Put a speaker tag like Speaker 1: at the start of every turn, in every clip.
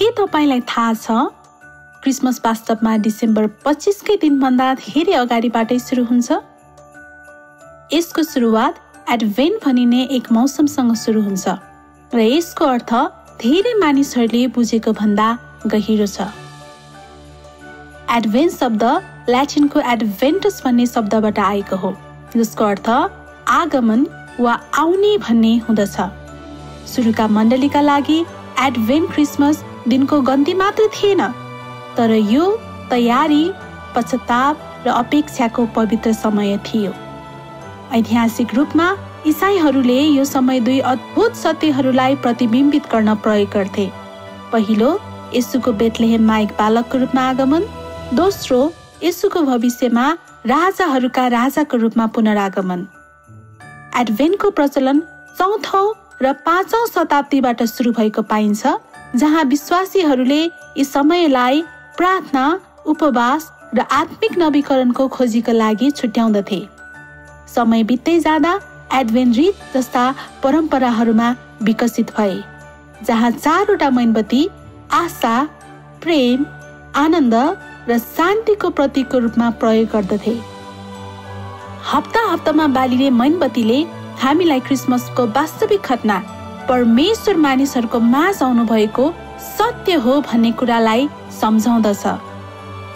Speaker 1: के तपाईलाई थाहा छ क्रिसमस वास्तवमा डिसेम्बर 25 कै दिनभन्दा धेरै अगाडिबाटै सुरु हुन्छ? यसको सुरुवात एडभेन्ट भनिने एक मौसमसँग सुरु हुन्छ र यसको अर्थ धेरै मानिसहरूले बुझेको भन्दा गहिरो छ। एडभेन्ट शब्द ल्याटिनको एडभेन्टस भन्ने शब्दबाट आएको हो, जसको अर्थ आगमन वा आउने भन्ने हुँदछ। सुरुका मण्डलीका लागि एडभेन्ट क्रिसमस दिनको गन्ती मात्र थिएन, तर यो तयारी, पश्चाताप र अपेक्षाको पवित्र समय थियो। ऐतिहासिक रूपमा इसाईहरूले यो समय दुई अद्भुत सत्यहरूलाई प्रतिबिम्बित गर्न प्रयोग गर्थे। पहिलो, येशूको बेथलेहेममा एक बालकको रूपमा आगमन। दोस्रो, येशूको भविष्यमा राजाहरूका राजाको रूपमा पुनरागमन। एडभेन्टको प्रचलन 4औं र 5औं शताब्दीबाट सुरु भएको पाइन्छ, जहाँ विश्वासीहरूले यी समयलाई प्रार्थना, उपवास र आत्मिक नवीकरणको खोजीका लागि छुट्याउँदथे। समय बित्दै जाँदा एडभेन्ट रीत जस्ता परम्पराहरूमा विकसित भए, जहाँ 4वटा मेणबत्ती आशा, प्रेम, आनन्द र शान्तिको प्रतीकको रूपमा प्रयोग गर्दथे। हप्तामा बालिने मेणबत्तीले हामीलाई क्रिसमसको वास्तविक घटना, परमेश्वर मानिसहरूको माझ आउनु भएको सत्य हो भन्ने कुरालाई सम्झाउँदछ।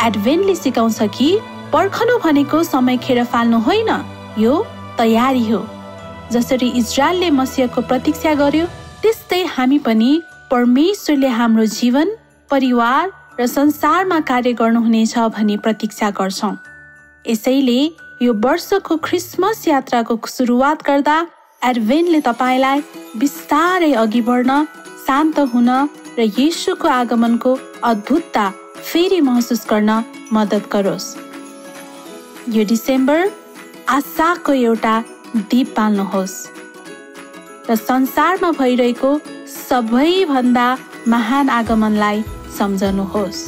Speaker 1: एडभेन्टले सिकाउँछ कि पर्खनु भनेको समय खेर फाल्नु होइन, यो तयारी हो। जसरी इजरायलले मसीहको प्रतीक्षा गर्यो, त्यस्तै हामी पनि परमेश्वरले हाम्रो जीवन, परिवार र संसारमा कार्य गर्नुहुनेछ भनी प्रतीक्षा गर्छौं। यसैले यो वर्षको क्रिसमस यात्राको सुरुवात गर्दा एडभेन्टले तपाईलाई बिस्तारै अघि बढ्न, शान्त हुन र येशूको आगमनको अद्भुतता फेरि महसुस गर्न मद्दत गरोस्। यो डिसेम्बर आशाको एउटा दीप बाल्नुहोस् र संसारमा भइरहेको सबैभन्दा महान आगमनलाई सम्झनुहोस्।